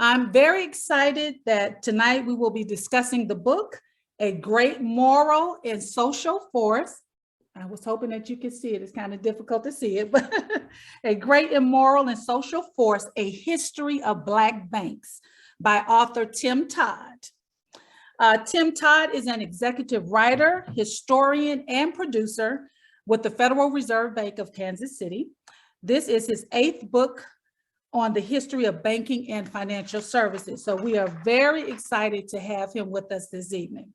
I'm very excited that tonight we will be discussing the book, A Great Moral and Social Force. I was hoping that you could see it. It's kind of difficult to see it, but A Great Immoral and Social Force, A History of Black Banks by author Tim Todd. Tim Todd is an executive writer, historian, and producer with the Federal Reserve Bank of Kansas City. This is his 8th book on the history of banking and financial services. So we are very excited to have him with us this evening.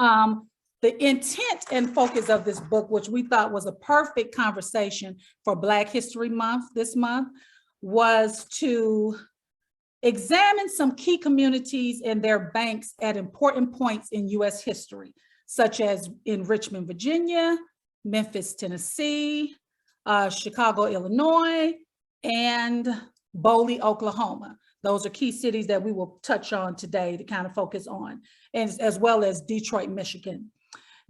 The intent and focus of this book, which we thought was a perfect conversation for Black History Month this month, was to examine some key communities and their banks at important points in U.S. history, such as in Richmond, Virginia, Memphis, Tennessee, Chicago, Illinois, and Boley, Oklahoma. Those are key cities that we will touch on today to kind of focus on, and as well as Detroit, Michigan.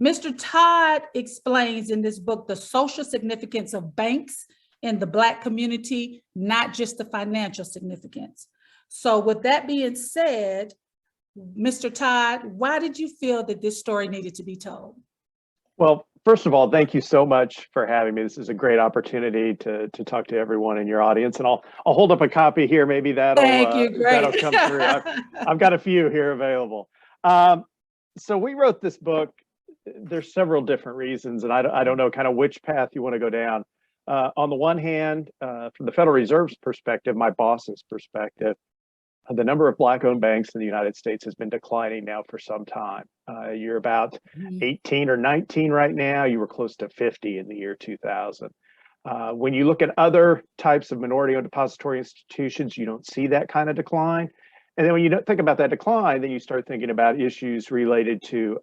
Mr. Todd explains in this book the social significance of banks in the Black community, not just the financial significance. So with that being said, Mr. Todd, why did you feel that this story needed to be told? Well, first of all, thank you so much for having me. This is a great opportunity to talk to everyone in your audience, and I'll hold up a copy here. Maybe that'll come through. I've got a few here available. So we wrote this book. There's several different reasons, and I don't know kind of which path you want to go down. On the one hand, from the Federal Reserve's perspective, my boss's perspective, the number of Black-owned banks in the United States has been declining now for some time. You're about 18 or 19 right now. You were close to 50 in the year 2000. When you look at other types of minority-owned depository institutions, you don't see that kind of decline. And then when you think about that decline, then you start thinking about issues related to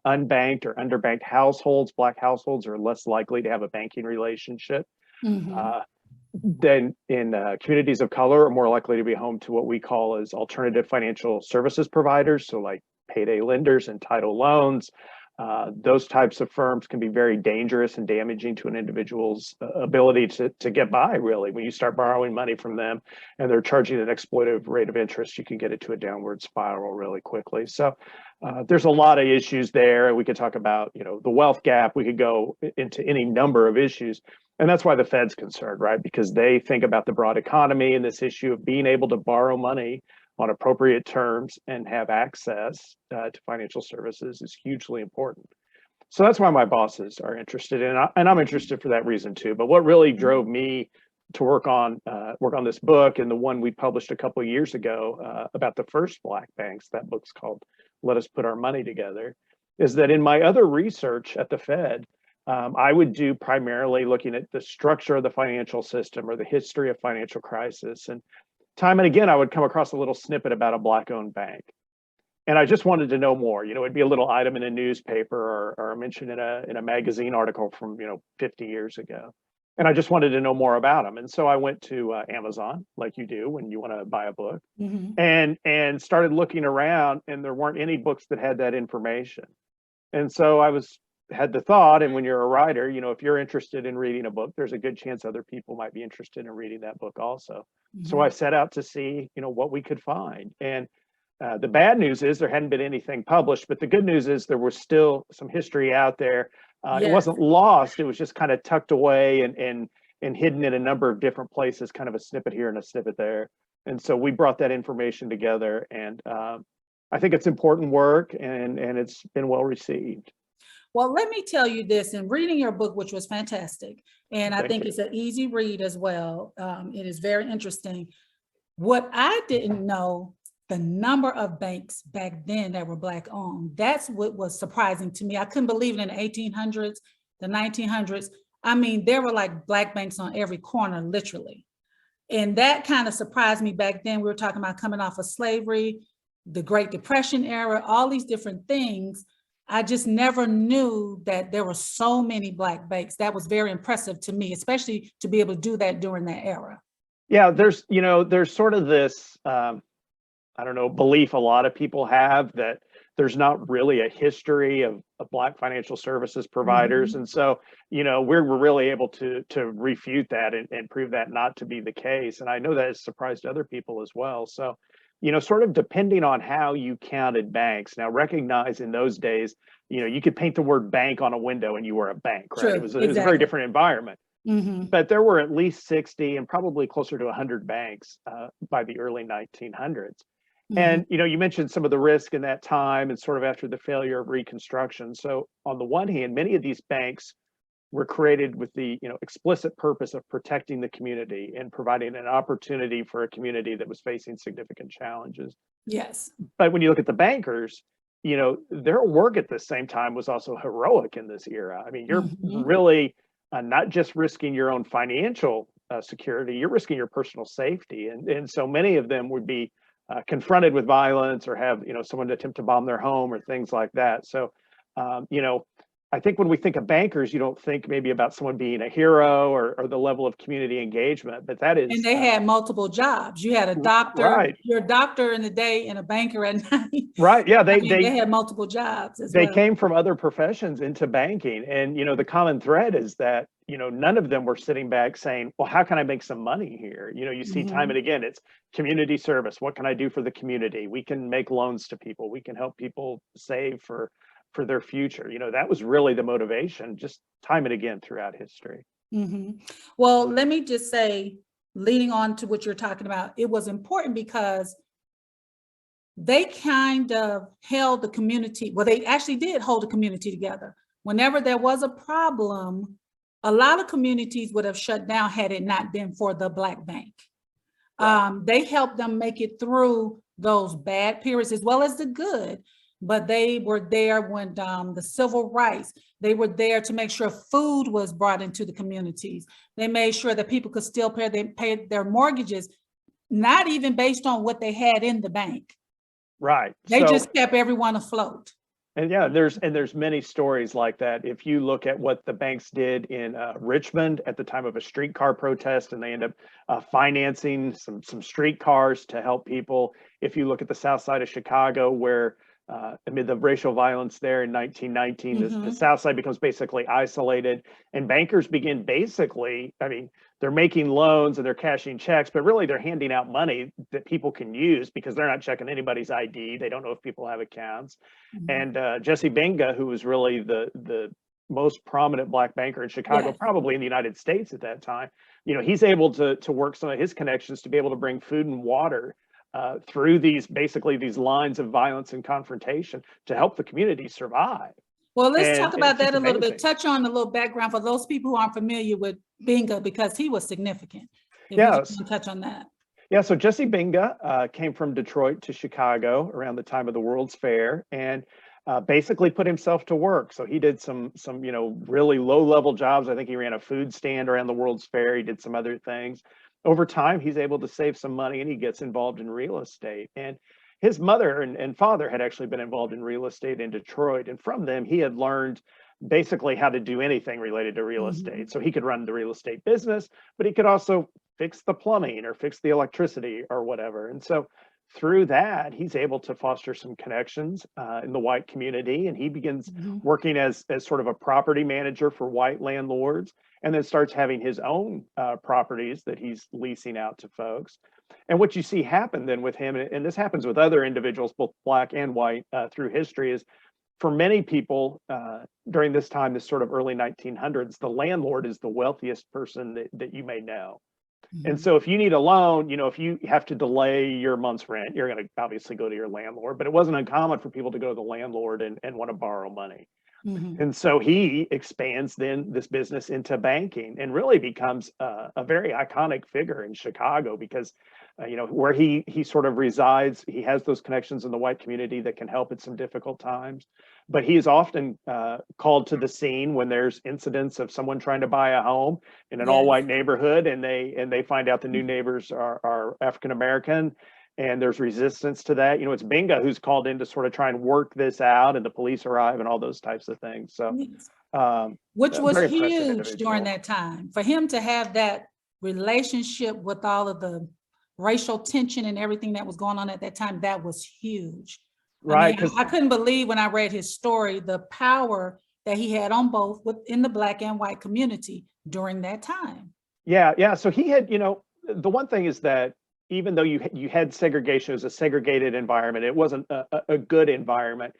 unbanked or underbanked households. Black households are less likely to have a banking relationship. Then in communities of color are more likely to be home to what we call as alternative financial services providers. So like payday lenders and title loans. Those types of firms can be very dangerous and damaging to an individual's ability to get by, really. When you start borrowing money from them and they're charging an exploitative rate of interest, you can get it to a downward spiral really quickly. So there's a lot of issues there. We could talk about, the wealth gap. We could go into any number of issues. And that's why the Fed's concerned, right? Because they think about the broad economy and this issue of being able to borrow money on appropriate terms and have access to financial services is hugely important. So that's why my bosses are interested in, and I'm interested for that reason too. But what really drove me to work on this book, and the one we published a couple of years ago about the first Black banks, that book's called Let Us Put Our Money Together, is that in my other research at the Fed, I would do primarily looking at the structure of the financial system or the history of financial crisis. And time and again, I would come across a little snippet about a Black-owned bank. And I just wanted to know more. It'd be a little item in a newspaper or mentioned in a magazine article from 50 years ago. And I just wanted to know more about them. And so I went to Amazon, like you do when you want to buy a book, and started looking around, and there weren't any books that had that information. And so I had the thought, and when you're a writer, if you're interested in reading a book, there's a good chance other people might be interested in reading that book also. So I set out to see, what we could find. And the bad news is there hadn't been anything published, but the good news is there was still some history out there. It wasn't lost. It was just kind of tucked away and hidden in a number of different places, kind of a snippet here and a snippet there. And so we brought that information together, and I think it's important work, and it's been well received. Well, let me tell you this, in reading your book, which was fantastic, and I think it's an easy read as well. It is very interesting. What I didn't know, the number of banks back then that were Black owned, that's what was surprising to me. I couldn't believe it in the 1800s, the 1900s. I mean, there were like Black banks on every corner, literally. And that kind of surprised me back then. We were talking about coming off of slavery, the Great Depression era, all these different things. I just never knew that there were so many Black banks. That was very impressive to me, especially to be able to do that during that era. Yeah, there's sort of this, belief a lot of people have that there's not really a history of Black financial services providers. And so, we're really able to refute that and prove that not to be the case. And I know that has surprised other people as well. So, sort of depending on how you counted banks. Now, recognize in those days, you could paint the word bank on a window and you were a bank, right? True, It was a very different environment. But there were at least 60 and probably closer to 100 banks by the early 1900s. And, you mentioned some of the risk in that time and sort of after the failure of Reconstruction. So on the one hand, many of these banks were created with the explicit purpose of protecting the community and providing an opportunity for a community that was facing significant challenges. Yes. But when you look at the bankers, their work at the same time was also heroic in this era. I mean, you're really not just risking your own financial security, you're risking your personal safety. And so many of them would be confronted with violence or have, someone attempt to bomb their home or things like that. So, I think when we think of bankers, you don't think maybe about someone being a hero or the level of community engagement, but that is. And they had multiple jobs. You had a doctor, right. You're a doctor in the day and a banker at night. Right. Yeah. They had multiple jobs as they well. came from other professions into banking. And, the common thread is that, none of them were sitting back saying, well, how can I make some money here? You see time and again, it's community service. What can I do for the community? We can make loans to people. We can help people save for their future. That was really the motivation, just time and again throughout history. Well, let me just say, leading on to what you're talking about, it was important because they kind of held the community. Well, they actually did hold the community together. Whenever there was a problem, a lot of communities would have shut down had it not been for the Black Bank. Right. They helped them make it through those bad periods as well as the good. But they were there when the civil rights, they were there to make sure food was brought into the communities. They made sure that people could still pay their mortgages, not even based on what they had in the bank. Right. They just kept everyone afloat. And yeah, there's many stories like that. If you look at what the banks did in Richmond at the time of a streetcar protest, and they end up financing some streetcars to help people. If you look at the south side of Chicago, where amid the racial violence there in 1919, the South Side becomes basically isolated, and bankers begin basically, they're making loans and they're cashing checks, but really they're handing out money that people can use because they're not checking anybody's ID. They don't know if people have accounts. And Jesse Benga, who was really the most prominent Black banker in Chicago, probably in the United States at that time, he's able to work some of his connections to be able to bring food and water through these lines of violence and confrontation to help the community survive. Well, let's talk about that a little bit. Touch on a little background for those people who aren't familiar with Benga, because he was significant. Touch on that. Yeah, so Jesse Benga came from Detroit to Chicago around the time of the World's Fair, and basically put himself to work. So he did some really low-level jobs. I think he ran a food stand around the World's Fair. He did some other things. Over time, he's able to save some money and he gets involved in real estate. And his mother and father had actually been involved in real estate in Detroit. And from them, he had learned basically how to do anything related to real estate. So he could run the real estate business, but he could also fix the plumbing or fix the electricity or whatever. And so through that, he's able to foster some connections in the white community. And he begins working as sort of a property manager for white landlords, and then starts having his own properties that he's leasing out to folks. And what you see happen then with him, and this happens with other individuals, both Black and white through history, is for many people during this time, this sort of early 1900s, the landlord is the wealthiest person that you may know. And so if you need a loan, if you have to delay your month's rent, you're going to obviously go to your landlord. But it wasn't uncommon for people to go to the landlord and want to borrow money. And so he expands then this business into banking and really becomes a very iconic figure in Chicago because, where he sort of resides, he has those connections in the white community that can help at some difficult times. But he is often called to the scene when there's incidents of someone trying to buy a home in an all-white neighborhood, and they find out the new neighbors are African-American. And there's resistance to that. It's Benga who's called in to sort of try and work this out, and the police arrive and all those types of things. So, which was huge during that time for him to have that relationship with all of the racial tension and everything that was going on at that time. That was huge. I right. mean, Because I couldn't believe when I read his story, the power that he had on both within the Black and white community during that time. yeah. So he had, the one thing is that even though you had segregation, it was a segregated environment. It wasn't a good environment.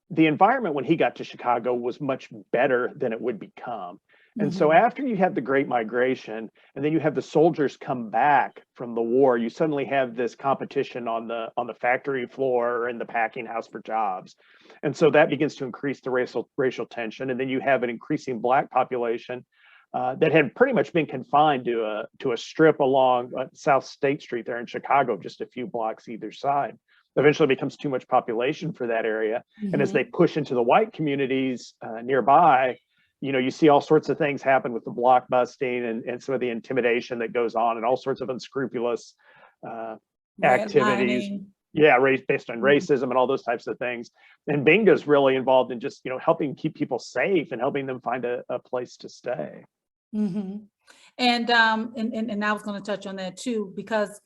The environment when he got to Chicago was much better than it would become. And so Mhm. after you have the Great Migration, and then you have the soldiers come back from the war, you suddenly have this competition on the factory floor and the packing house for jobs. And so that begins to increase the racial tension. And then you have an increasing Black population that had pretty much been confined to a strip along South State Street there in Chicago, just a few blocks either side. Eventually becomes too much population for that area. And as they push into the white communities nearby, you see all sorts of things happen with the block busting and some of the intimidation that goes on and all sorts of unscrupulous activities. Redlining. Yeah, based on racism and all those types of things. And Binga's really involved in just, helping keep people safe and helping them find a place to stay. Mm-hmm. And I was going to touch on that too, because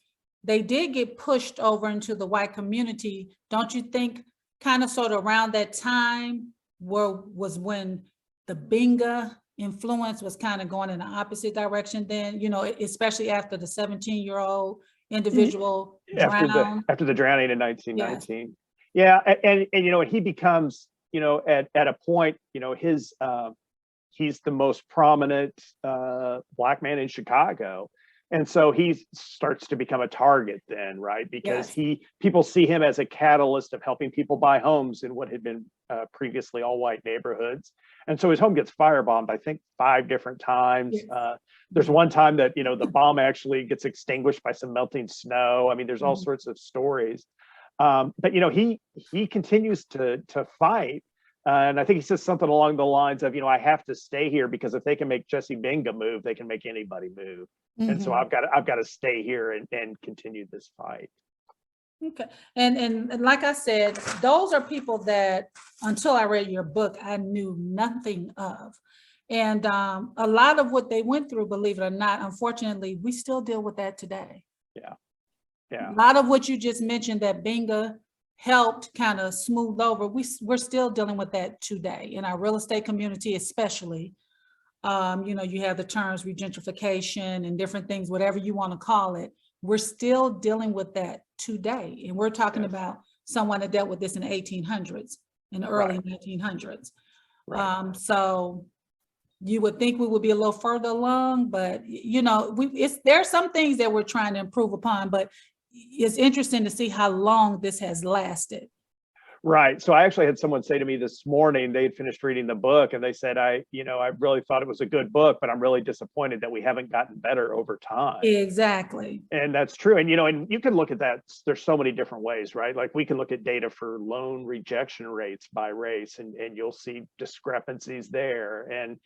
they did get pushed over into the white community. Don't you think kind of sort of around that time was when the Binga influence was kind of going in the opposite direction then, especially after the 17-year-old individual drowned? After the drowning in Yes. 1919. Yeah, and and he becomes, at a point, he's the most prominent Black man in Chicago. And so he starts to become a target then, right? Because Yes. people see him as a catalyst of helping people buy homes in what had been previously all white neighborhoods. And so his home gets firebombed, I think 5 different times. Yes. There's one time that, the bomb actually gets extinguished by some melting snow. I mean, there's all sorts of stories. But, he continues to fight. And I think he says something along the lines of, I have to stay here because if they can make Jesse Binga move, they can make anybody move. And so I've got to stay here and continue this fight. Okay. And like I said, those are people that until I read your book, I knew nothing of. And a lot of what they went through, believe it or not, unfortunately, we still deal with that today. Yeah. A lot of what you just mentioned that Binga helped kind of smooth over, we're still dealing with that today in our real estate community, especially. You have the terms regentrification and different things, whatever you want to call it. We're still dealing with that today. And we're talking about someone that dealt with this in the 1800s, in the early 1900s. Right. So you would think we would be a little further along, but there are some things that we're trying to improve upon, but it's interesting to see how long this has lasted. Right. So I actually had someone say to me this morning, they had finished reading the book and they said, I really thought it was a good book, but I'm really disappointed that we haven't gotten better over time. Exactly. And that's true. And, and you can look at that. There's so many different ways, right? Like we can look at data for loan rejection rates by race and you'll see discrepancies there. And,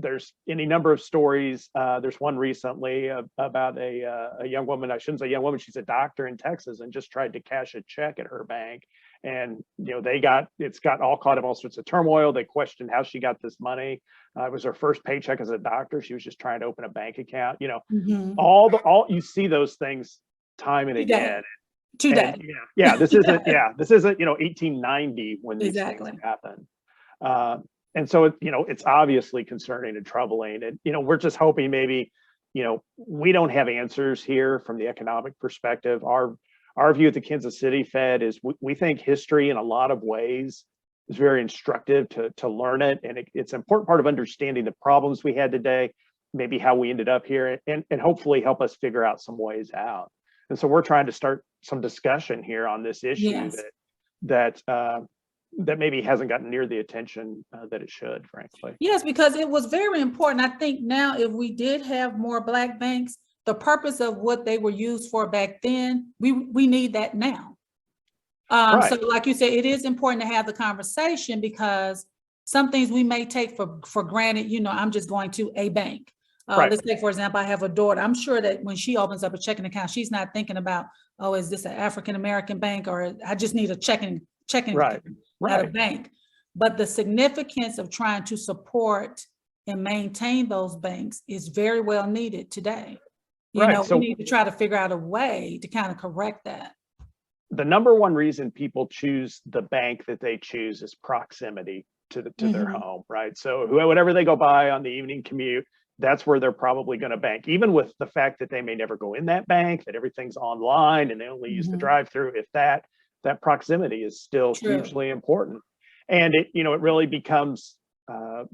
there's any number of stories. There's one recently about a young woman. I shouldn't say young woman. She's a doctor in Texas and just tried to cash a check at her bank. And, it's got all caught up all sorts of turmoil. They questioned how she got this money. It was her first paycheck as a doctor. She was just trying to open a bank account, all you see those things time and again. Today. This isn't 1890 when these things happen. And so, it's obviously concerning and troubling. And, we're just hoping maybe, we don't have answers here from the economic perspective. Our view at the Kansas City Fed is we think history in a lot of ways is very instructive to learn it. And it's an important part of understanding the problems we had today, maybe how we ended up here, and hopefully help us figure out some ways out. And so we're trying to start some discussion here on this issue that maybe hasn't gotten near the attention that it should, frankly. Yes, because it was very important. I think now if we did have more Black banks, the purpose of what they were used for back then, we need that now. So like you said, it is important to have the conversation because some things we may take for granted. I'm just going to a bank. Let's say, for example, I have a daughter. I'm sure that when she opens up a checking account, she's not thinking about, oh, is this an African-American bank or I just need a checking account at a bank. But the significance of trying to support and maintain those banks is very well needed today. We need to try to figure out a way to kind of correct that. the number one reason people choose the bank that they choose is proximity to their home, right? So whatever they go by on the evening commute, that's where they're probably going to bank, even with the fact that they may never go in that bank, that everything's online and they only use the drive-through. If that proximity is still hugely important. And it really becomes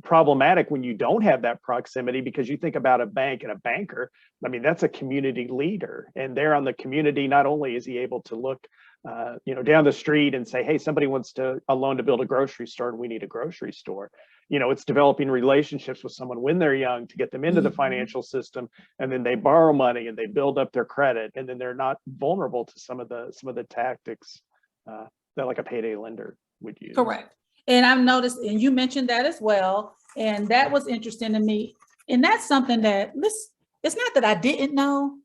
problematic when you don't have that proximity, because you think about a bank and a banker. I mean, that's a community leader, and there on the community, not only is he able to look down the street and say, hey, somebody wants a loan to build a grocery store and we need a grocery store. It's developing relationships with someone when they're young to get them into the financial system, and then they borrow money and they build up their credit, and then they're not vulnerable to some of the tactics that like a payday lender would use. Correct. And I've noticed, and you mentioned that as well, and that was interesting to me. And that's something that it's not that I didn't know,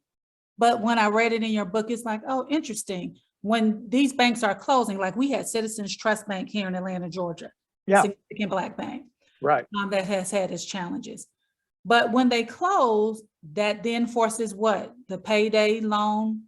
but when I read it in your book, it's like, oh, interesting. When these banks are closing, like we had Citizens Trust Bank here in Atlanta, Georgia, significant Black bank, right? That has had its challenges. But when they close, that then forces what? The payday loan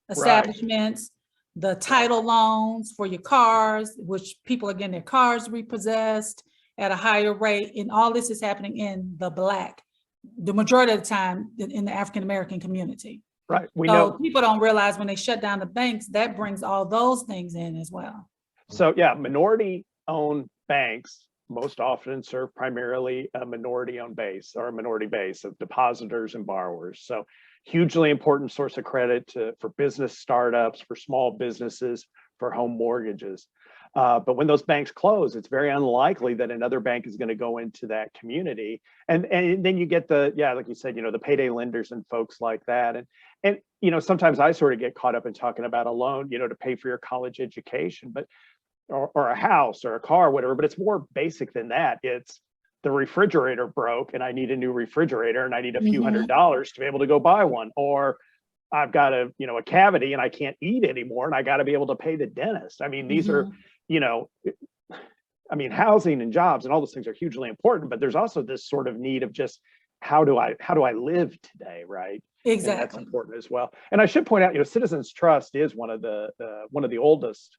establishments, the title loans for your cars, which people are getting their cars repossessed at a higher rate. And all this is happening in the majority of the time in the African-American community. Right. We so know people don't realize when they shut down the banks, that brings all those things in as well. So yeah, minority-owned banks most often serve primarily a minority-owned base or a minority base of depositors and borrowers. So hugely important source of credit for business startups, for small businesses, for home mortgages. But when those banks close, it's very unlikely that another bank is going to go into that community. And then you get like you said, the payday lenders and folks like that. And sometimes I sort of get caught up in talking about a loan, to pay for your college education, or a house or a car, whatever, but it's more basic than that. It's the refrigerator broke and I need a new refrigerator and I need a few $100s to be able to go buy one. Or I've got a cavity and I can't eat anymore and I got to be able to pay the dentist. I mean, these are, housing and jobs and all those things are hugely important, but there's also this sort of need of just how do I live today, right? Exactly. And that's important as well. And I should point out, Citizens Trust is one of the oldest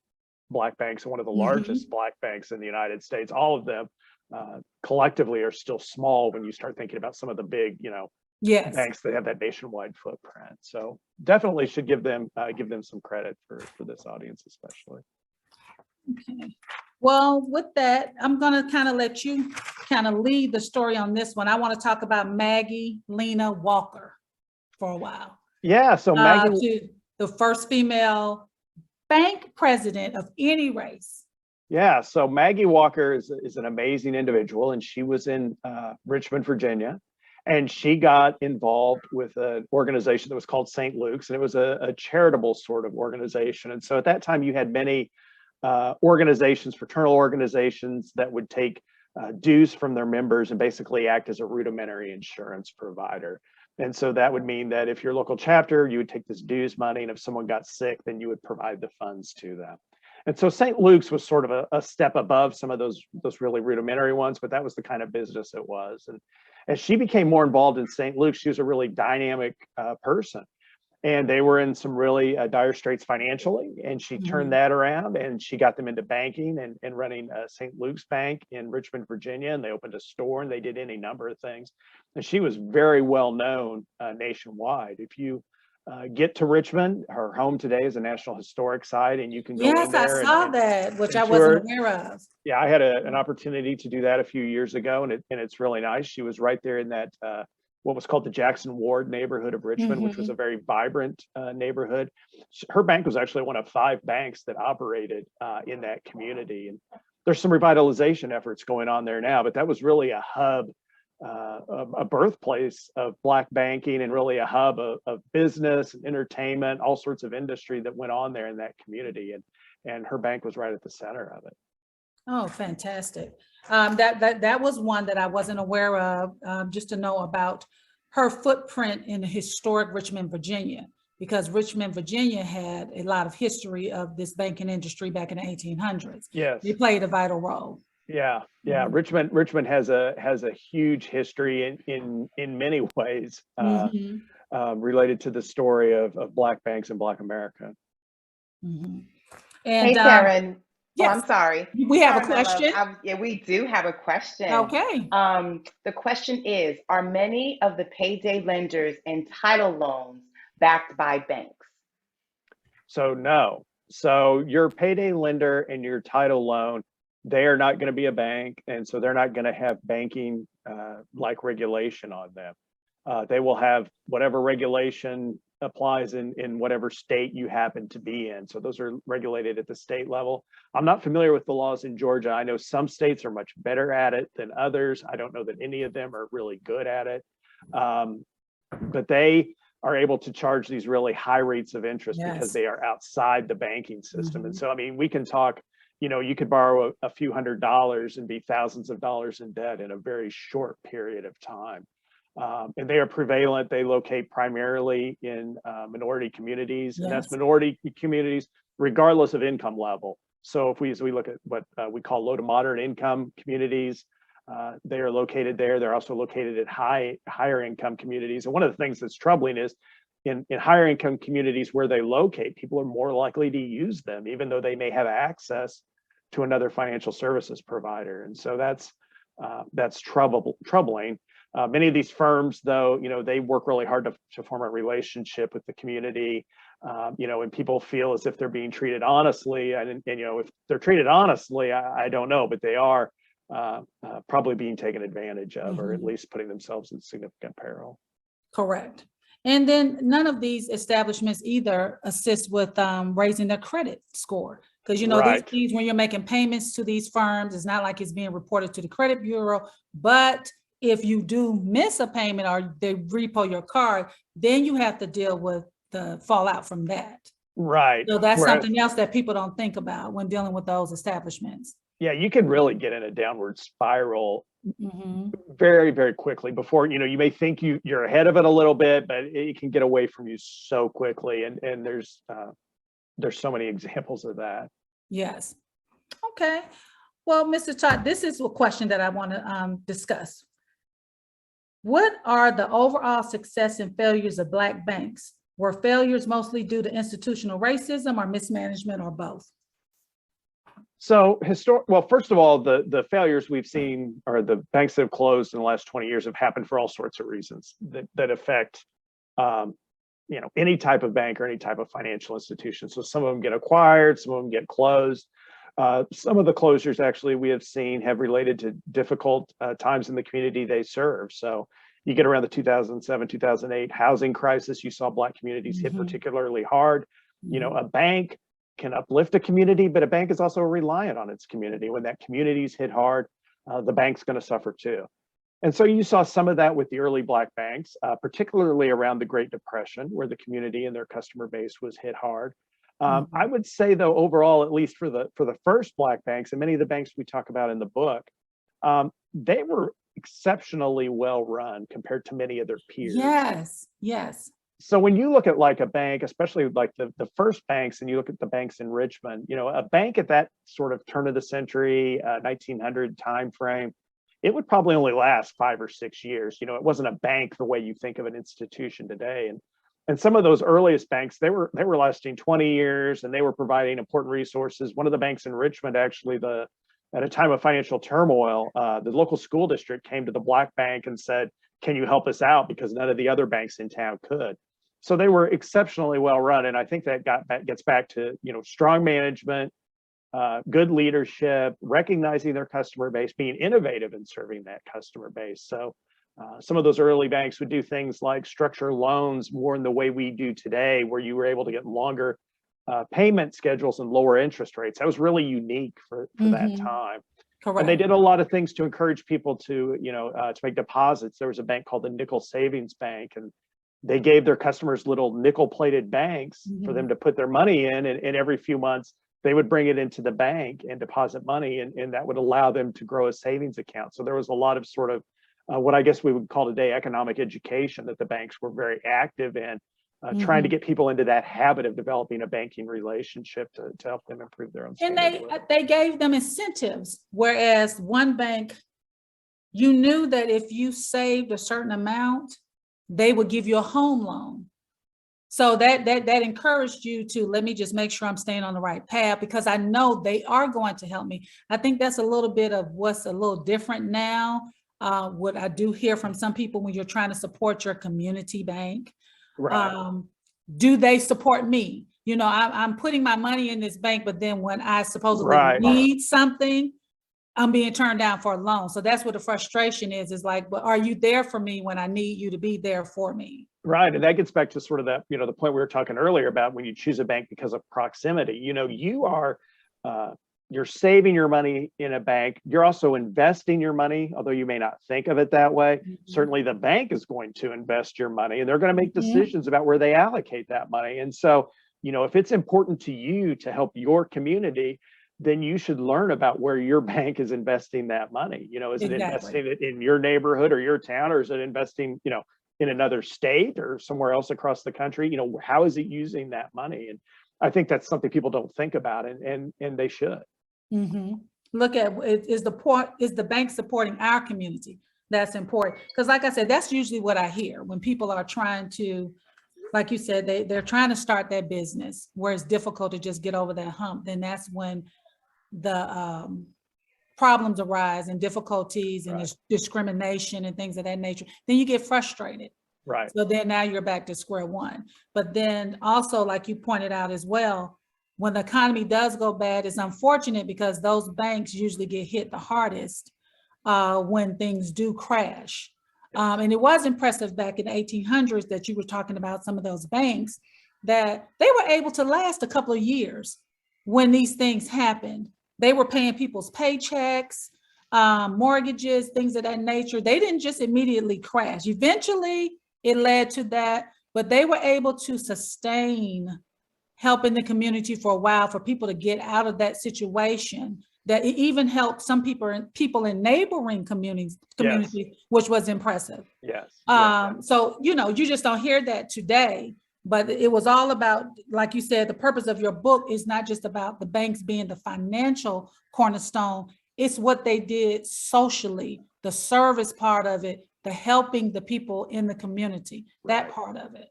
Black banks and one of the largest Black banks in the United States. All of them collectively are still small when you start thinking about some of the big, banks that have that nationwide footprint. So definitely should give them some credit for this audience, especially. Okay. Well, with that, I'm going to kind of let you kind of lead the story on this one. I want to talk about Maggie Lena Walker for a while. Yeah. So Maggie, the first female bank president of any race. Yeah. So Maggie Walker is an amazing individual, and she was in Richmond, Virginia, and she got involved with an organization that was called St. Luke's, and it was a charitable sort of organization. And so at that time, you had many organizations, fraternal organizations that would take dues from their members and basically act as a rudimentary insurance provider. And so that would mean that if your local chapter, you would take this dues money, and if someone got sick, then you would provide the funds to them. And so St. Luke's was sort of a step above some of those really rudimentary ones, but that was the kind of business it was. And as she became more involved in St. Luke's, she was a really dynamic person. And they were in some really dire straits financially, and she turned that around, and she got them into banking and running St. Luke's Bank in Richmond, Virginia, and they opened a store, and they did any number of things. And she was very well known nationwide. If you get to Richmond, her home today is a National Historic Site, and you can go in there. I saw that, which I wasn't aware of. Yeah, I had an opportunity to do that a few years ago, and it's really nice. She was right there in that what was called the Jackson Ward neighborhood of Richmond, which was a very vibrant neighborhood. Her bank was actually one of 5 banks that operated in that community. And there's some revitalization efforts going on there now, but that was really a hub, a birthplace of Black banking, and really a hub of business and entertainment, all sorts of industry that went on there in that community. And her bank was right at the center of it. Oh, fantastic. That was one that I wasn't aware of, just to know about her footprint in historic Richmond, Virginia, because Richmond, Virginia had a lot of history of this banking industry back in the 1800s. Yes. They played a vital role. Yeah. Richmond has a huge history in many ways related to the story of Black banks in Black America. Mhm. Hey, And Sharon. Oh, yes, I'm sorry. we have a Sorry, my love. question. Yeah, we do have a question. Okay. The question is, are many of the payday lenders entitled loans backed by banks? So no. So your payday lender and your title loan, they are not going to be a bank, and so they're not going to have banking like regulation on them. They will have whatever regulation applies in whatever state you happen to be in. So those are regulated at the state level. I'm not familiar with the laws in Georgia. I know some states are much better at it than others. I don't know that any of them are really good at it. But they are able to charge these really high rates of interest because Yes. they are outside the banking system. And Mhm. so, I mean, we can talk, you could borrow a few $100s and be thousands of dollars in debt in a very short period of time. And they are prevalent. They locate primarily in minority communities, and that's Yes. minority communities regardless of income level. So as we look at what we call low to moderate income communities, they are located there. They're also located at higher income communities. And one of the things that's troubling is in higher income communities where they locate, people are more likely to use them, even though they may have access to another financial services provider. And so that's troubling. Many of these firms, though, they work really hard to form a relationship with the community, and people feel as if they're being treated honestly. And if they're treated honestly, I don't know, but they are probably being taken advantage of, or at Mhm. least putting themselves in significant peril. Correct. And then none of these establishments either assist with raising their credit score. Because, these Right. fees, when you're making payments to these firms, it's not like it's being reported to the credit bureau. But if you do miss a payment or they repo your card, then you have to deal with the fallout from that. Right. So that's Whereas, something else that people don't think about when dealing with those establishments. yeah, you can really get in a downward spiral Mhm. very, very quickly before, you may think you're ahead of it a little bit, but it can get away from you so quickly. And there's so many examples of that. Yes. Okay. Well, Mr. Todd, this is a question that I want to discuss. What are the overall success and failures of Black banks? Were failures mostly due to institutional racism or mismanagement or both? So well, first of all, the failures we've seen, or the banks that have closed in the last 20 years, have happened for all sorts of reasons that affect any type of bank or any type of financial institution. So some of them get acquired, some of them get closed. Some of the closures actually we have seen have related to difficult times in the community they serve. So you get around the 2007, 2008 housing crisis, you saw Black communities hit particularly hard. A bank can uplift a community, but a bank is also reliant on its community. When that community's hit hard, the bank's going to suffer too. And so you saw some of that with the early Black banks, particularly around the Great Depression, where the community and their customer base was hit hard. I would say, though, overall, at least for the first Black banks and many of the banks we talk about in the book, they were exceptionally well run compared to many of their peers. Yes, yes. So when you look at like a bank, especially like the first banks, and you look at the banks in Richmond, a bank at that sort of turn of the century, 1900 timeframe, it would probably only last 5 or 6 years. It wasn't a bank the way you think of an institution today. And some of those earliest banks, they were lasting 20 years, and they were providing important resources. One of the banks in Richmond, actually, at a time of financial turmoil, the local school district came to the Black bank and said, "Can you help us out?" Because none of the other banks in town could. So they were exceptionally well run, and I think that gets back to strong management, good leadership, recognizing their customer base, being innovative in serving that customer base. So some of those early banks would do things like structure loans more in the way we do today, where you were able to get longer payment schedules and lower interest rates. That was really unique for that time. Correct. And they did a lot of things to encourage people to make deposits. There was a bank called the Nickel Savings Bank, and they gave their customers little nickel-plated banks for them to put their money in, and every few months they would bring it into the bank and deposit money, and that would allow them to grow a savings account. So there was a lot of sort of what I guess we would call today economic education that the banks were very active in, trying to get people into that habit of developing a banking relationship to help them improve their own And standard they gave them incentives, whereas one bank, you knew that if you saved a certain amount, they would give you a home loan. So that encouraged you to, let me just make sure I'm staying on the right path, because I know they are going to help me. I think that's a little bit of what's a little different now. What I do hear from some people when you're trying to support your community bank, Right. do they support me? You know, I'm putting my money in this bank, but then when I supposedly Right. need something, I'm being turned down for a loan. So that's what the frustration is like, but are you there for me when I need you to be there for me? Right. And that gets back to sort of that, the point we were talking earlier about when you choose a bank because of proximity. You are you're saving your money in a bank. You're also investing your money, although you may not think of it that way. Certainly the bank is going to invest your money, and they're going to make decisions about where they allocate that money. And so, if it's important to you to help your community, then you should learn about where your bank is investing that money. Is it investing it in your neighborhood or your town, or is it investing, in another state or somewhere else across the country? How is it using that money? And I think that's something people don't think about, and they should. Look at, is the bank supporting our community? That's important, because like I said, that's usually what I hear when people are trying to, like you said, they're trying to start that business where it's difficult to just get over that hump. Then that's when the problems arise and difficulties and discrimination and things of that nature. Then you get frustrated. Right. So then now you're back to square one. But then also, like you pointed out as well, when the economy does go bad, it's unfortunate because those banks usually get hit the hardest when things do crash. And it was impressive back in the 1800s that you were talking about some of those banks, that they were able to last a couple of years when these things happened. They were paying people's paychecks, mortgages, things of that nature. They didn't just immediately crash. Eventually, it led to that, but they were able to sustain helping the community for a while, for people to get out of that situation. That it even helped some people in neighboring communities, which was impressive. So, you just don't hear that today, but it was all about, like you said, the purpose of your book is not just about the banks being the financial cornerstone. It's what they did socially, the service part of it, the helping the people in the community, that part of it.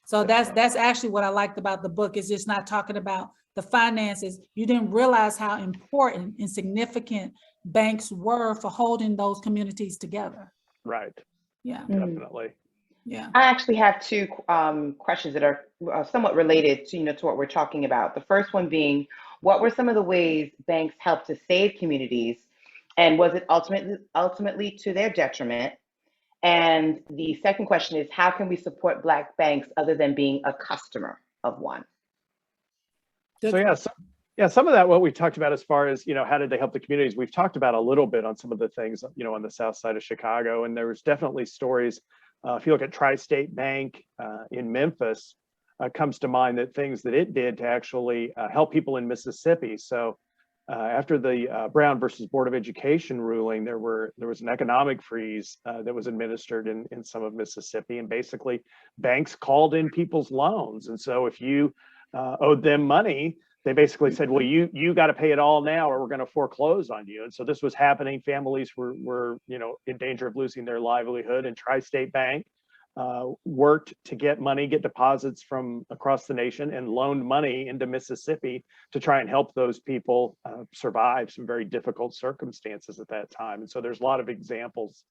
So that's actually what I liked about the book, is just not talking about the finances. You didn't realize how important and significant banks were for holding those communities together. Right. Yeah. Definitely. Yeah. I actually have two questions that are somewhat related to, to what we're talking about. The first one being, what were some of the ways banks helped to save communities, and was it ultimately to their detriment? And the second question is, how can we support Black banks other than being a customer of one? Some of that, what we talked about as far as, how did they help the communities? We've talked about a little bit on some of the things, on the south side of Chicago. And there was definitely stories. If you look at Tri-State Bank in Memphis, comes to mind, that things that it did to actually help people in Mississippi. So after the Brown versus Board of Education ruling, there was an economic freeze that was administered in some of Mississippi, and basically banks called in people's loans. And so if you owed them money, they basically said, well, you got to pay it all now, or we're going to foreclose on you. And so this was happening. Families were in danger of losing their livelihood, and Tri-State Bank worked to get deposits from across the nation, and loaned money into Mississippi to try and help those people survive some very difficult circumstances at that time. And so there's a lot of examples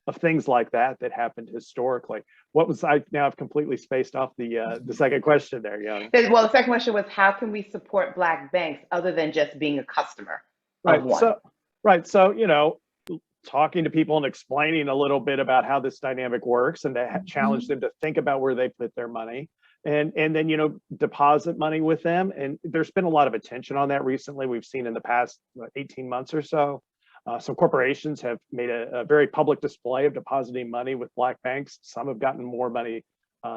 of things like that happened historically. Now I've completely spaced off the second question there, Young. Well, the second question was, how can we support Black banks other than just being a customer of one? So talking to people and explaining a little bit about how this dynamic works, and to challenge them to think about where they put their money, and then deposit money with them. And there's been a lot of attention on that recently. We've seen in the past 18 months or so, some corporations have made a very public display of depositing money with Black banks. Some have gotten more money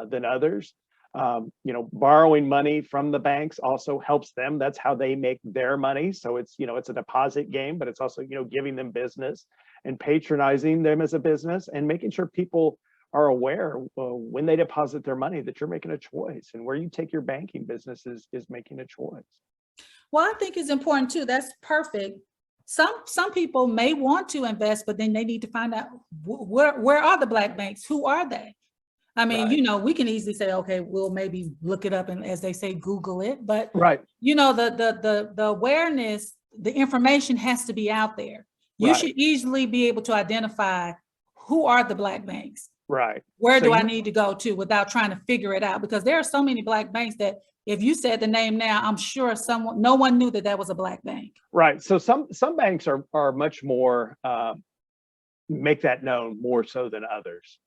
than others. Borrowing money from the banks also helps them. That's how they make their money. So it's a deposit game, but it's also giving them business and patronizing them as a business, and making sure people are aware when they deposit their money that you're making a choice, and where you take your banking business is making a choice. Well, I think it's important too. That's perfect. Some people may want to invest, but then they need to find out where are the Black banks? Who are they? I mean, Right. you know, we can easily say, okay, we'll maybe look it up and, as they say, Google it. But Right. you know, the awareness, the information has to be out there. You Right. should easily be able to identify who are the Black banks. Right. Where So do I you, need to go to without trying to figure it out? Because there are so many Black banks that if you said the name now, I'm sure no one knew that was a Black bank. right. So some banks are much more make that known more so than others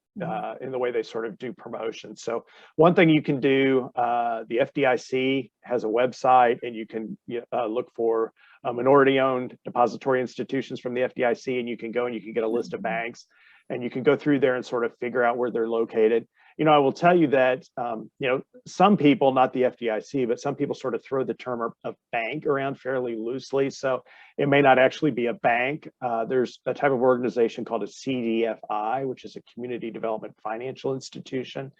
in the way they sort of do promotion. So one thing you can do, the FDIC has a website, and you can look for minority-owned depository institutions from the FDIC, and you can go and you can get a list of banks, and you can go through there and sort of figure out where they're located. You know, I will tell you that, you know, some people, not the FDIC, but some people sort of throw the term of bank around fairly loosely. So it may not actually be a bank. There's a type of organization called a CDFI, which is a community development financial institution.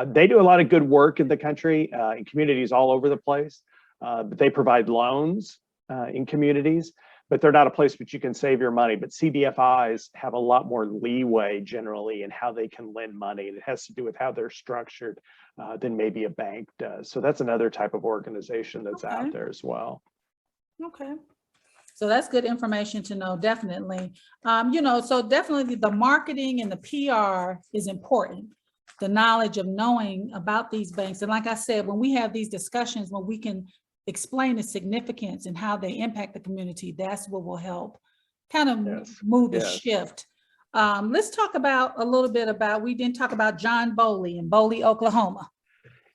They do a lot of good work in the country, in communities all over the place. But they provide loans in communities, but they're not a place that you can save your money. But CDFIs have a lot more leeway generally in how they can lend money. And it has to do with how they're structured than maybe a bank does. So that's another type of organization that's out there as well. Okay. So that's good information to know, definitely. You know, so definitely the marketing and the PR is important. The knowledge of knowing about these banks. And like I said, when we have these discussions, when we can explain the significance and how they impact the community, that's what will help kind of move the shift. Let's talk about a little bit about, we didn't talk about John Bowley in Bowley, Oklahoma.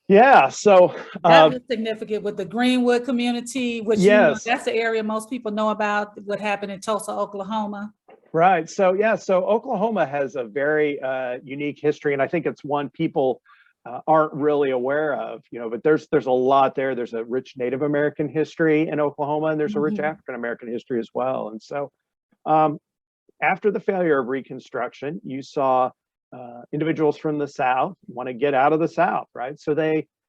Yeah, so that was significant with the Greenwood community, which you know, that's the area most people know about what happened in Tulsa, Oklahoma. Right. So yeah, so Oklahoma has a very unique history, and I think it's one people aren't really aware of, you know, but there's a lot there. There's a rich Native American history in Oklahoma, and there's a rich African American history as well. And so after the failure of Reconstruction, you saw individuals from the South want to get out of the South, right? So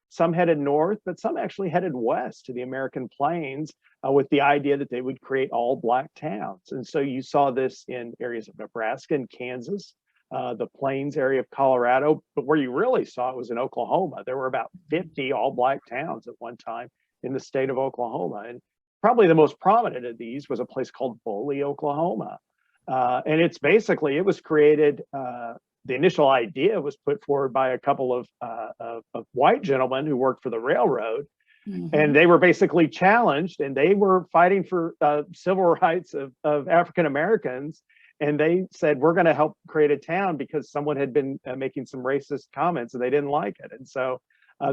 some headed north, but some actually headed west to the American plains with the idea that they would create all Black towns. And so you saw this in areas of Nebraska and Kansas, the plains area of Colorado, but where you really saw it was in Oklahoma. There were about 50 all Black towns at one time in the state of Oklahoma. And probably the most prominent of these was a place called Bowley, Oklahoma. And it's basically, it was created, the initial idea was put forward by a couple of white gentlemen who worked for the railroad. And they were basically challenged, and they were fighting for civil rights of African Americans. And they said, we're going to help create a town because someone had been making some racist comments and they didn't like it. And so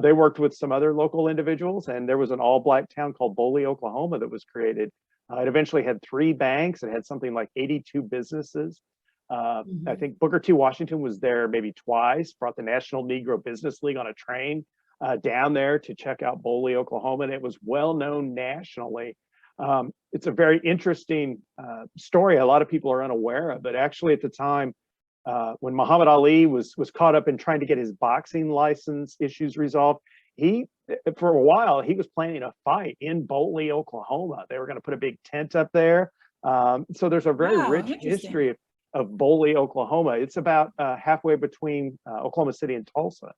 they worked with some other local individuals, and there was an all Black town called Bowley, Oklahoma that was created. It eventually had 3 banks. It had something like 82 businesses. I think Booker T. Washington was there maybe twice, brought the National Negro Business League on a train down there to check out Bowley, Oklahoma, and it was well known nationally. It's a very interesting story. A lot of people are unaware of, but actually at the time when Muhammad Ali was caught up in trying to get his boxing license issues resolved, for a while he was planning a fight in Bowley, Oklahoma. They were going to put a big tent up there. So there's a very rich history of Bowley, Oklahoma. It's about halfway between Oklahoma City and Tulsa.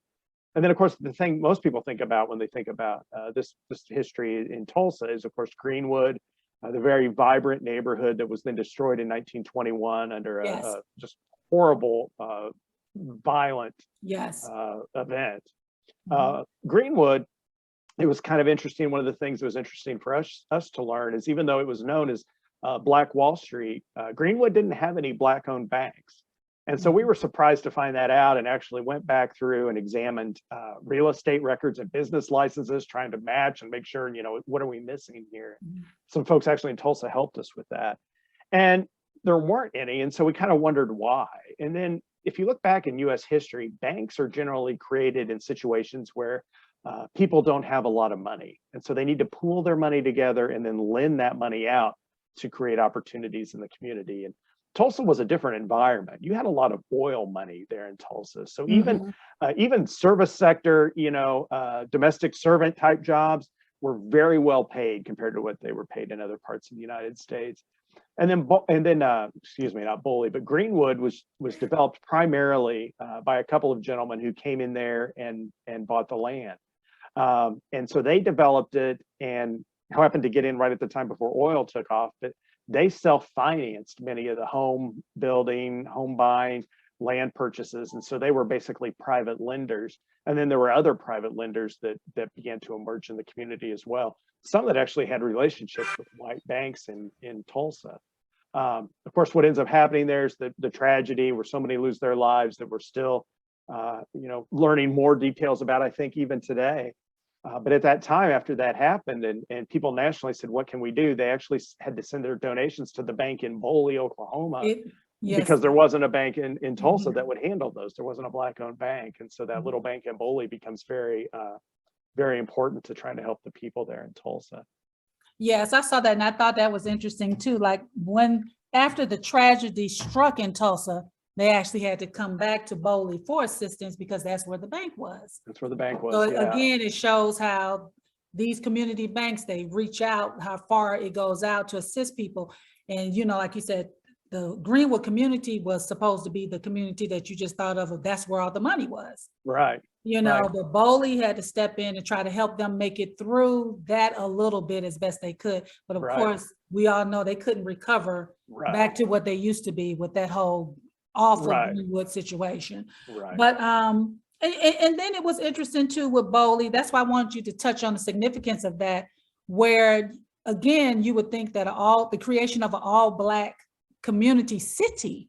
And then, of course, the thing most people think about when they think about this history in Tulsa is, of course, Greenwood, the very vibrant neighborhood that was then destroyed in 1921 under a just horrible, violent event. Greenwood, it was kind of interesting. One of the things that was interesting for us to learn is, even though it was known as Black Wall Street, Greenwood didn't have any Black-owned banks. And so we were surprised to find that out, and actually went back through and examined real estate records and business licenses, trying to match and make sure, you know, what are we missing here? Some folks actually in Tulsa helped us with that. And there weren't any. And so we kind of wondered why. And then if you look back in US history, banks are generally created in situations where people don't have a lot of money. And so they need to pool their money together and then lend that money out to create opportunities in the community. And Tulsa was a different environment. You had a lot of oil money there in Tulsa. So even service sector, you know, domestic servant type jobs were very well paid compared to what they were paid in other parts of the United States. And then, excuse me, not Boley, but Greenwood was developed primarily by a couple of gentlemen who came in there and bought the land. And so they developed it and happened to get in right at the time before oil took off, but they self-financed many of the home building, home buying, land purchases. And so they were basically private lenders. And then there were other private lenders that began to emerge in the community as well. Some that actually had relationships with white banks in Tulsa. Of course, what ends up happening there is the tragedy where so many lose their lives that we're still, learning more details about, I think, even today. But at that time, after that happened, and people nationally said, what can we do? They actually had to send their donations to the bank in Boley, Oklahoma, Yes. because there wasn't a bank in Tulsa that would handle those. There wasn't a Black-owned bank. And so that little bank in Boley becomes very, very important to trying to help the people there in Tulsa. Yes, I saw that and I thought that was interesting too. Like after the tragedy struck in Tulsa, they actually had to come back to Boley for assistance because that's where the bank was. That's where the bank was. So Yeah. again, it shows how these community banks, they reach out, how far it goes out to assist people. And, like you said, the Greenwood community was supposed to be the community that you just thought of, that's where all the money was. Right. But Boley had to step in and try to help them make it through that a little bit as best they could. But of course, we all know they couldn't recover back to what they used to be with that whole awful Greenwood situation. Right. But and then it was interesting too with Boley. That's why I wanted you to touch on the significance of that, where again, you would think that the creation of an all-Black community city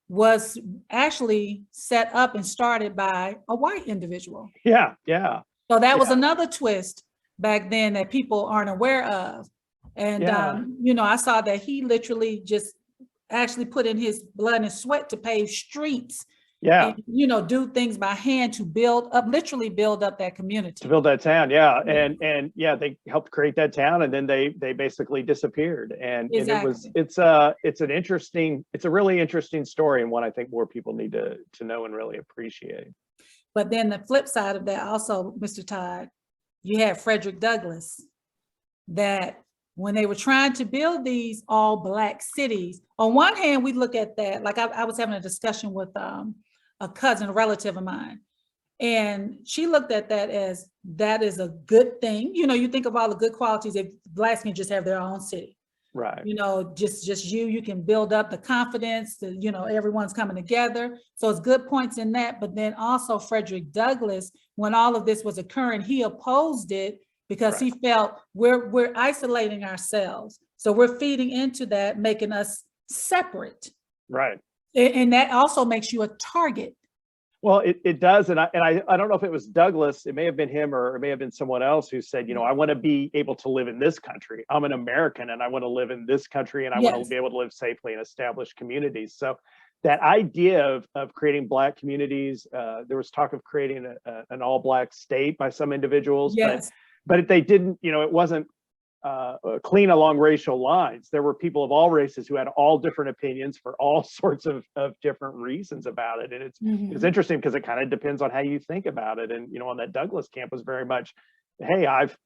was actually set up and started by a white individual. Yeah. So that was another twist back then that people aren't aware of. And, I saw that he literally just actually put in his blood and sweat to pave streets. Yeah. And, do things by hand to literally build up that community. To build that town. Yeah. And they helped create that town and then they basically disappeared. And, exactly. it's a really interesting story and one I think more people need to know and really appreciate. But then the flip side of that also, Mr. Todd, you had Frederick Douglass, that when they were trying to build these all Black cities, on one hand, we look at that, like I was having a discussion with a cousin, a relative of mine, and she looked at that as that is a good thing. You think of all the good qualities if Blacks can just have their own city. Right. Just you can build up the confidence that, everyone's coming together. So it's good points in that. But then also Frederick Douglass, when all of this was occurring, he opposed it because he felt we're isolating ourselves. So we're feeding into that, making us separate. Right. And that also makes you a target. Well, it does. And I don't know if it was Douglas, it may have been him or it may have been someone else who said, I want to be able to live in this country. I'm an American and I want to live in this country and I want to be able to live safely and establish communities. So that idea of creating Black communities, there was talk of creating an all Black state by some individuals, but they didn't, it wasn't clean along racial lines. There were people of all races who had all different opinions for all sorts of different reasons about it. And it's interesting because it kind of depends on how you think about it. And, on that Douglas camp was very much, hey, I've,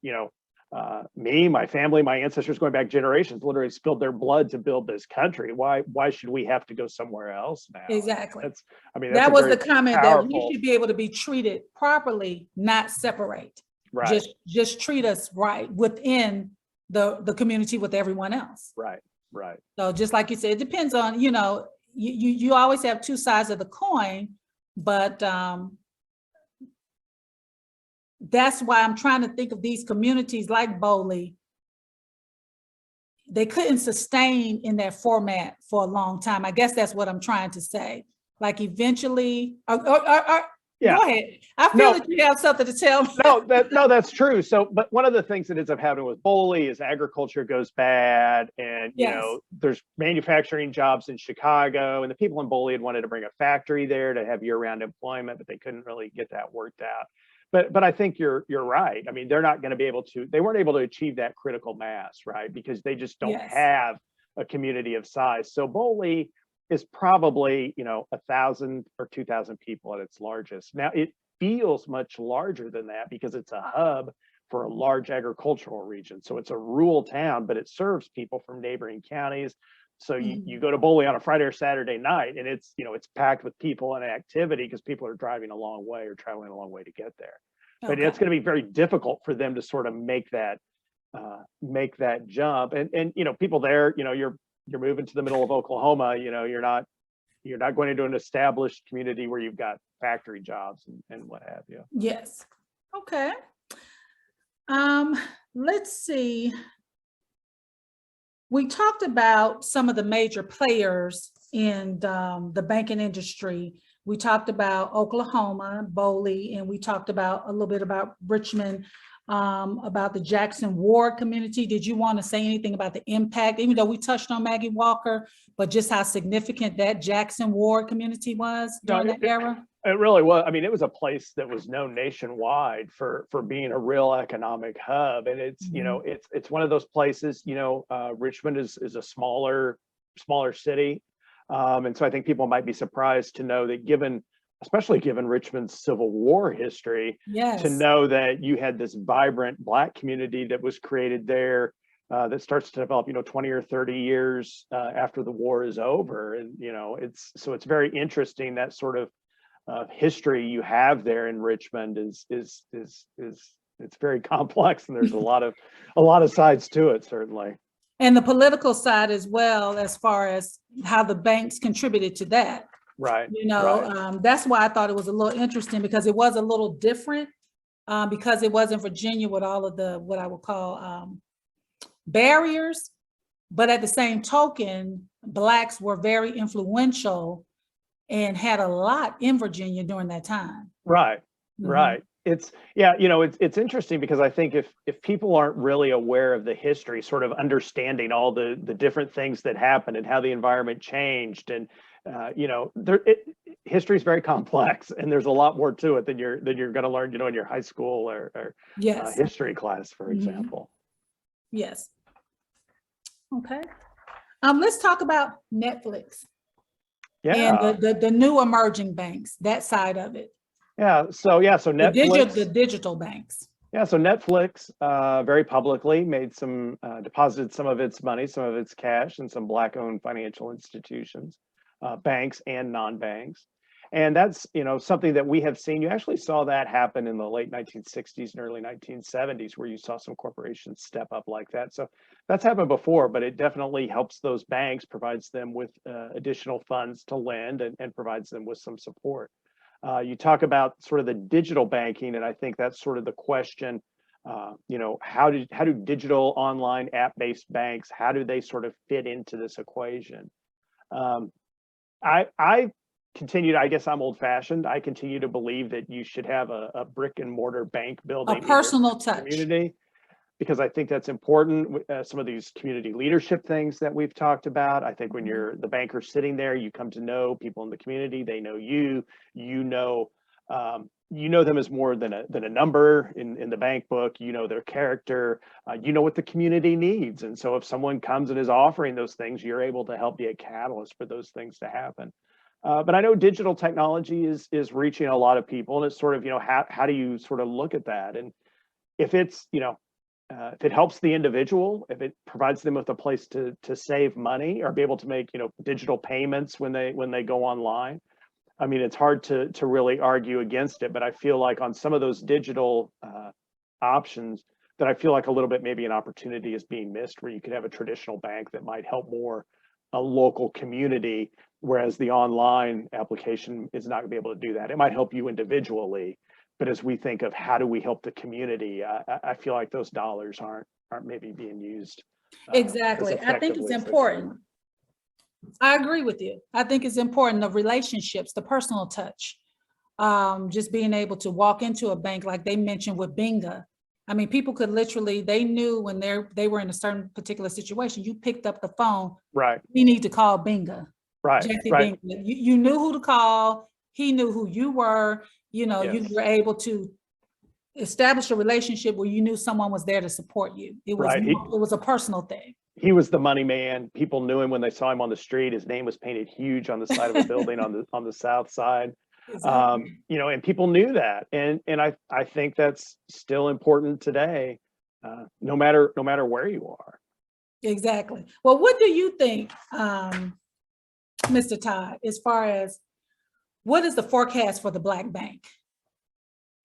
me, my family, my ancestors going back generations literally spilled their blood to build this country. Why should we have to go somewhere else now? Exactly. That was the comment powerful. That we should be able to be treated properly, not separate. Right. Just treat us right within the community with everyone else. Right. So just like you said, it depends on, you always have two sides of the coin, but that's why I'm trying to think of these communities like Boley. They couldn't sustain in that format for a long time. I guess that's what I'm trying to say. Like eventually, yeah. Go ahead. I feel that you have something to tell me. No, that's true. So, but one of the things that ends up happening with Boley is agriculture goes bad, and there's manufacturing jobs in Chicago, and the people in Boley had wanted to bring a factory there to have year-round employment, but they couldn't really get that worked out. But I think you're right. I mean, they're not going to be able to. They weren't able to achieve that critical mass, right? Because they just don't have a community of size. So Boley is probably 1,000 or 2,000 people at its largest. Now it feels much larger than that because it's a hub for a large agricultural region. So it's a rural town, but it serves people from neighboring counties. So you go to Boley on a Friday or Saturday night, and it's, it's packed with people and activity because people are driving a long way or traveling a long way to get there. But it's going to be very difficult for them to sort of make that jump. And people there, you're moving to the middle of Oklahoma. You're not going into an established community where you've got factory jobs and what have you. Yes. Okay. Let's see. We talked about some of the major players in the banking industry. We talked about Oklahoma, Boley, and we talked about a little bit about Richmond, about the Jackson Ward community. Did you want to say anything about the impact, even though we touched on Maggie Walker, but just how significant that Jackson Ward community was during that era? It really was. I mean, it was a place that was known nationwide for being a real economic hub. And it's, it's one of those places, Richmond is a smaller city. And so I think people might be surprised to know that especially given Richmond's Civil War history, to know that you had this vibrant Black community that was created there that starts to develop, 20 or 30 years after the war is over. And, it's very interesting that sort of history you have there in Richmond is it's very complex, and there's a lot of sides to it, certainly. And the political side as well, as far as how the banks contributed to that. Right. That's why I thought it was a little interesting, because it was a little different because it was in Virginia with all of the, what I would call barriers. But at the same token, Blacks were very influential and had a lot in Virginia during that time. Right. Right. It's interesting because I think if people aren't really aware of the history, sort of understanding all the different things that happened and how the environment changed, and history is very complex, and there's a lot more to it than you're going to learn, in your high school or history class, for example. Yes. Okay. Let's talk about Netflix. Yeah. And the new emerging banks, that side of it. So Netflix, the digital banks. Yeah, so Netflix very publicly made deposited some of its money, some of its cash in some Black-owned financial institutions, banks and non-banks. And that's, something that we have seen. You actually saw that happen in the late 1960s and early 1970s, where you saw some corporations step up like that. So that's happened before, but it definitely helps those banks, provides them with additional funds to lend, and provides them with some support. You talk about sort of the digital banking, and I think that's sort of the question. How do digital online app-based banks, how do they sort of fit into this equation? I continue to, I guess I'm old-fashioned. I continue to believe that you should have a brick and mortar bank building, a personal touch community, because I think that's important. Some of these community leadership things that we've talked about, I think when you're the banker sitting there, you come to know people in the community. They know you. You know them as more than a number in the bank book. You know their character. You know what the community needs, and so if someone comes and is offering those things, you're able to help be a catalyst for those things to happen. But I know digital technology is reaching a lot of people, and it's sort of, how do you sort of look at that? And if it's, if it helps the individual, if it provides them with a place to save money or be able to make, digital payments when they go online, I mean, it's hard to really argue against it. But I feel like on some of those digital options, that I feel like a little bit maybe an opportunity is being missed, where you could have a traditional bank that might help more a local community, whereas the online application is not going to be able to do that. It might help you individually, but as we think of how do we help the community, I feel like those dollars aren't maybe being used. Exactly. I think it's important. I agree with you. I think it's important, the relationships, the personal touch, just being able to walk into a bank like they mentioned with Binga. I mean, people could literally, they knew when they were in a certain particular situation, you picked up the phone. Right. We need to call Binga. Right. Binga. You knew who to call. He knew who you were. Yes. You were able to establish a relationship where you knew someone was there to support you. It was right. It was a personal thing. He was the money man. People knew him when they saw him on the street. His name was painted huge on the side of a building on the south side. Exactly. And people knew that, and I think that's still important today, no matter where you are. Exactly. Well, what do you think, Mr. Todd, as far as what is the forecast for the Black bank,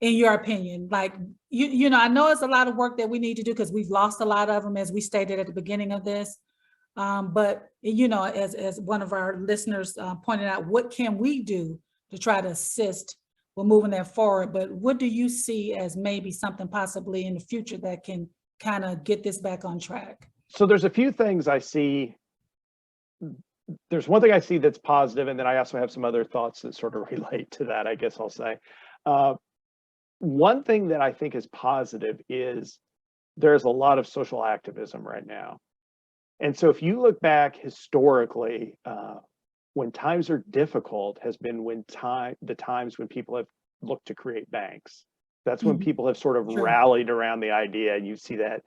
in your opinion? Like, I know it's a lot of work that we need to do because we've lost a lot of them, as we stated at the beginning of this. But, as one of our listeners pointed out, what can we do to try to assist with moving that forward? But what do you see as maybe something possibly in the future that can kind of get this back on track? So there's a few things I see. There's one thing I see that's positive, and then I also have some other thoughts that sort of relate to that, I guess I'll say. One thing that I think is positive is there's a lot of social activism right now. And so if you look back historically, when times are difficult has been the times when people have looked to create banks. That's when people have sort of Sure. rallied around the idea. And you see that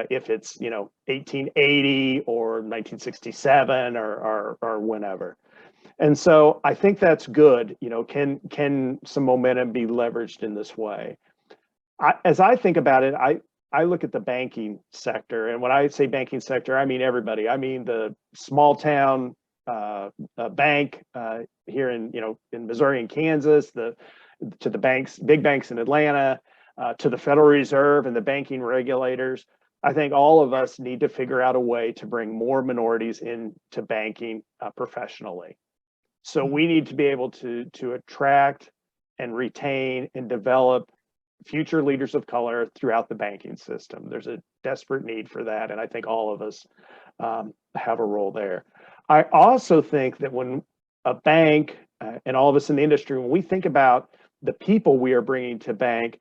if it's 1880 or 1967 or whenever. And so I think that's good. Can some momentum be leveraged in this way? As I think about it, I look at the banking sector, and when I say banking sector, I mean everybody. I mean the small town bank here in Missouri and Kansas, to the banks, big banks in Atlanta, to the Federal Reserve and the banking regulators. I think all of us need to figure out a way to bring more minorities into banking professionally. So we need to be able to attract and retain and develop future leaders of color throughout the banking system. There's a desperate need for that, and I think all of us have a role there. I also think that when a bank and all of us in the industry, when we think about the people we are bringing to bank,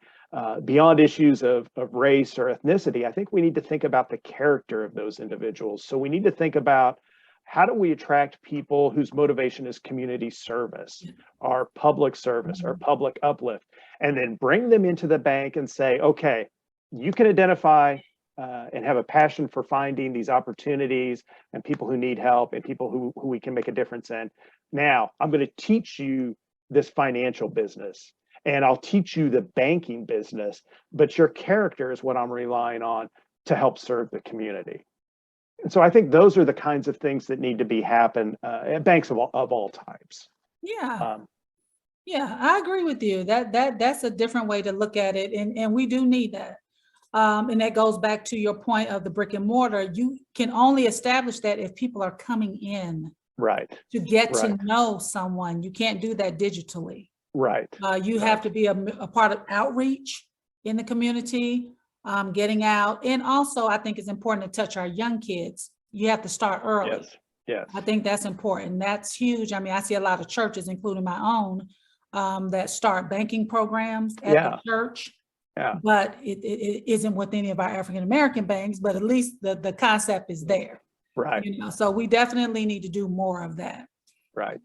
beyond issues of race or ethnicity, I think we need to think about the character of those individuals. So we need to think about, how do we attract people whose motivation is community service, or public service, or public uplift, and then bring them into the bank and say, okay, you can identify and have a passion for finding these opportunities and people who need help and people who we can make a difference in. Now, I'm going to teach you this financial business, and I'll teach you the banking business, but your character is what I'm relying on to help serve the community. And so I think those are the kinds of things that need to happen at banks of all types. Yeah. I agree with you. That's a different way to look at it. And we do need that. And that goes back to your point of the brick and mortar. You can only establish that if people are coming in. Right. To get to know someone. You can't do that digitally. Right. You have to be a part of outreach in the community, getting out. And also, I think it's important to touch our young kids. You have to start early. Yes. I think that's important. That's huge. I mean, I see a lot of churches, including my own, that start banking programs at the church. Yeah. But it isn't with any of our African American banks, but at least the concept is there. Right. So we definitely need to do more of that. Right.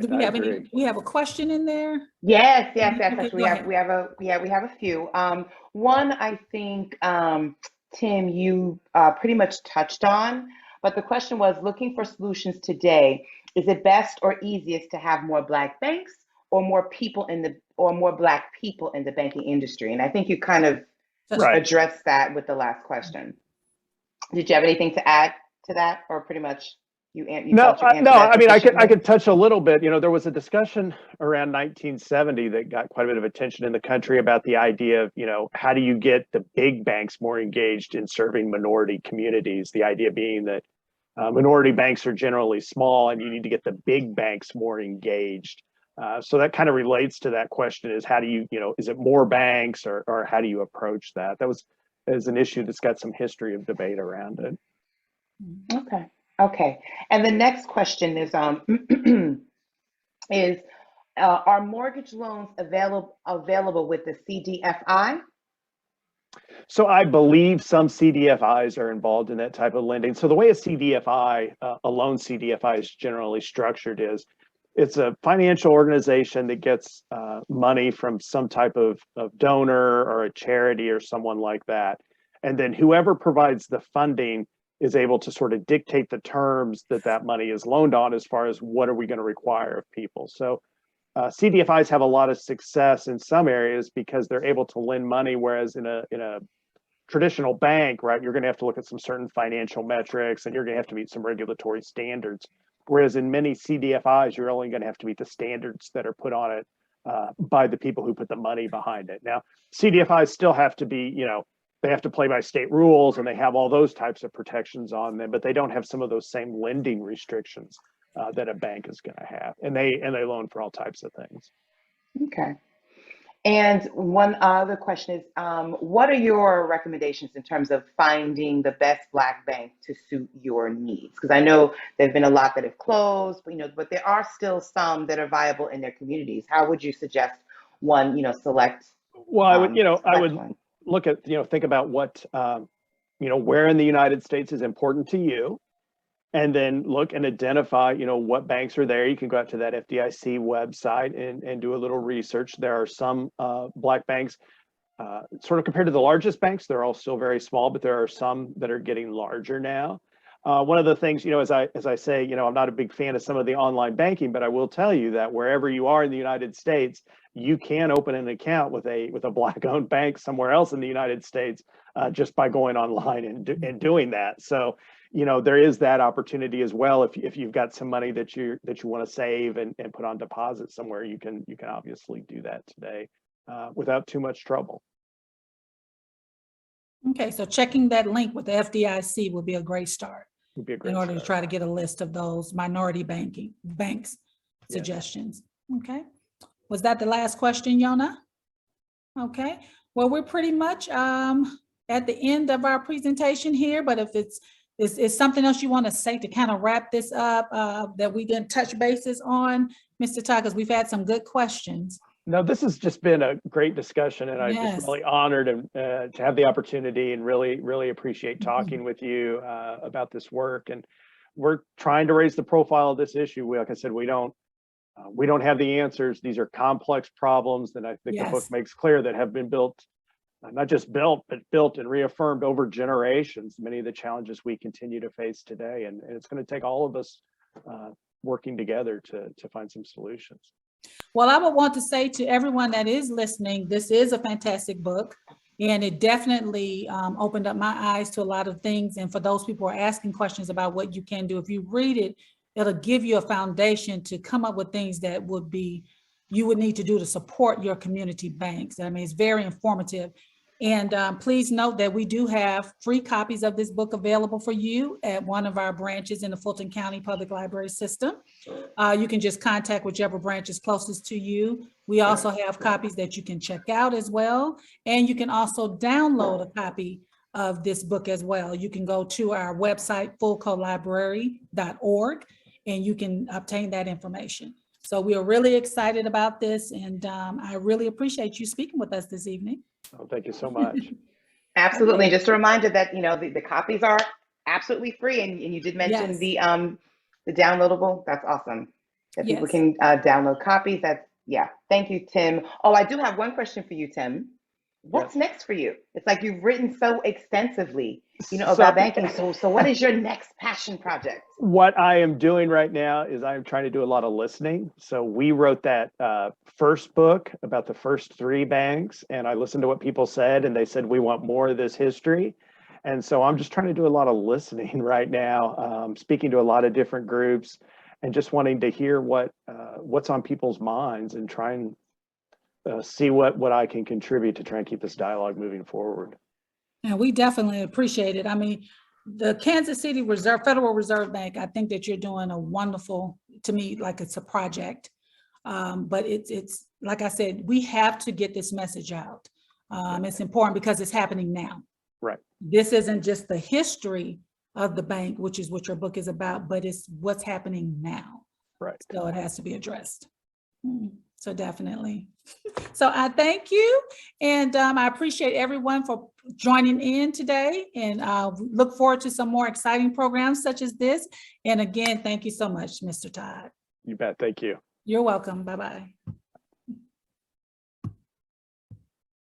Do we have we have a question in there? Yes. Okay, Actually, we have a few. One, I think, Tim, you pretty much touched on, but the question was, looking for solutions today, is it best or easiest to have more Black banks or more Black people in the banking industry? And I think you kind of addressed that with the last question. Did you have anything to add to that, or pretty much you no, I mean, I could touch a little bit. There was a discussion around 1970 that got quite a bit of attention in the country about the idea of, how do you get the big banks more engaged in serving minority communities? The idea being that minority banks are generally small, and you need to get the big banks more engaged. So that kind of relates to that question: is how do you, is it more banks, or how do you approach that? That is an issue that's got some history of debate around it. Okay. And the next question is, are mortgage loans available with the CDFI? So I believe some CDFIs are involved in that type of lending. So the way a CDFI, a loan CDFI is generally structured is, it's a financial organization that gets money from some type of donor or a charity or someone like that. And then whoever provides the funding is able to sort of dictate the terms that money is loaned on, as far as what are we going to require of people. So CDFIs have a lot of success in some areas because they're able to lend money, whereas in a traditional bank, right, you're going to have to look at some certain financial metrics and you're going to have to meet some regulatory standards. Whereas in many CDFIs, you're only going to have to meet the standards that are put on it by the people who put the money behind it. Now, CDFIs still have to be, they have to play by state rules and they have all those types of protections on them, but they don't have some of those same lending restrictions that a bank is going to have. And they loan for all types of things. Okay. And one other question is, what are your recommendations in terms of finding the best Black bank to suit your needs? Because I know there've been a lot that have closed, but there are still some that are viable in their communities. How would you suggest one, select? Well, I would one? look at, think about what, where in the United States is important to you. And then look and identify, what banks are there. You can go out to that FDIC website and do a little research. There are some Black banks, sort of compared to the largest banks, they're all still very small, but there are some that are getting larger now. One of the things, as I say, I'm not a big fan of some of the online banking, but I will tell you that wherever you are in the United States, you can open an account with a Black-owned bank somewhere else in the United States just by going online and doing that. So, there is that opportunity as well. If you've got some money that you want to save and put on deposit somewhere, you can obviously do that today without too much trouble. Okay, so checking that link with the FDIC would be a great start Would be a great in order to start. try to get a list of those minority banks suggestions. Okay, was that the last question, Yona? Okay, well, we're pretty much at the end of our presentation here, but if it's something else you want to say to kind of wrap this up that we didn't touch bases on, Mr. Todd, because we've had some good questions. No, this has just been a great discussion, and I'm Yes. just really honored to have the opportunity and really appreciate talking with you about this work. And we're trying to raise the profile of this issue. Like I said, we don't have the answers. These are complex problems that I think the book Yes. makes clear that have been built, not just built, but built and reaffirmed over generations, many of the challenges we continue to face today. And it's going to take all of us working together to find some solutions. Well, I would want to say to everyone that is listening, this is a fantastic book, and it definitely opened up my eyes to a lot of things. And for those people who are asking questions about what you can do, if you read it, it'll give you a foundation to come up with things that you would need to do to support your community banks. I mean, it's very informative. And please note that we do have free copies of this book available for you at one of our branches in the Fulton County Public Library System. You can just contact whichever branch is closest to you. We also have copies that you can check out as well. And you can also download a copy of this book as well. You can go to our website, fullcolibrary.org, and you can obtain that information. So we are really excited about this, and I really appreciate you speaking with us this evening. Oh, thank you so much. Absolutely. And just a reminder that, the copies are absolutely free. And you did mention Yes. the downloadable. That's awesome. That people Yes. can download copies. Thank you, Tim. Oh, I do have one question for you, Tim. What's next for you? It's like you've written so extensively, about banking. So what is your next passion project? What I am doing right now is I'm trying to do a lot of listening. So we wrote that first book about the first 3 banks, and I listened to what people said, and they said, we want more of this history. And so I'm just trying to do a lot of listening right now, speaking to a lot of different groups and just wanting to hear what's on people's minds and try and see what I can contribute to try and keep this dialogue moving forward. And we definitely appreciate it. I mean, the Kansas City Federal Reserve Bank, I think that you're doing a wonderful, to me, like it's a project. But it's like I said, we have to get this message out. It's important because it's happening now. Right. This isn't just the history of the bank, which is what your book is about, but it's what's happening now. Right. So it has to be addressed. So definitely. So I thank you. And I appreciate everyone for joining in today, and look forward to some more exciting programs such as this. And again, thank you so much, Mr. Todd. You bet. Thank you. You're welcome. Bye-bye.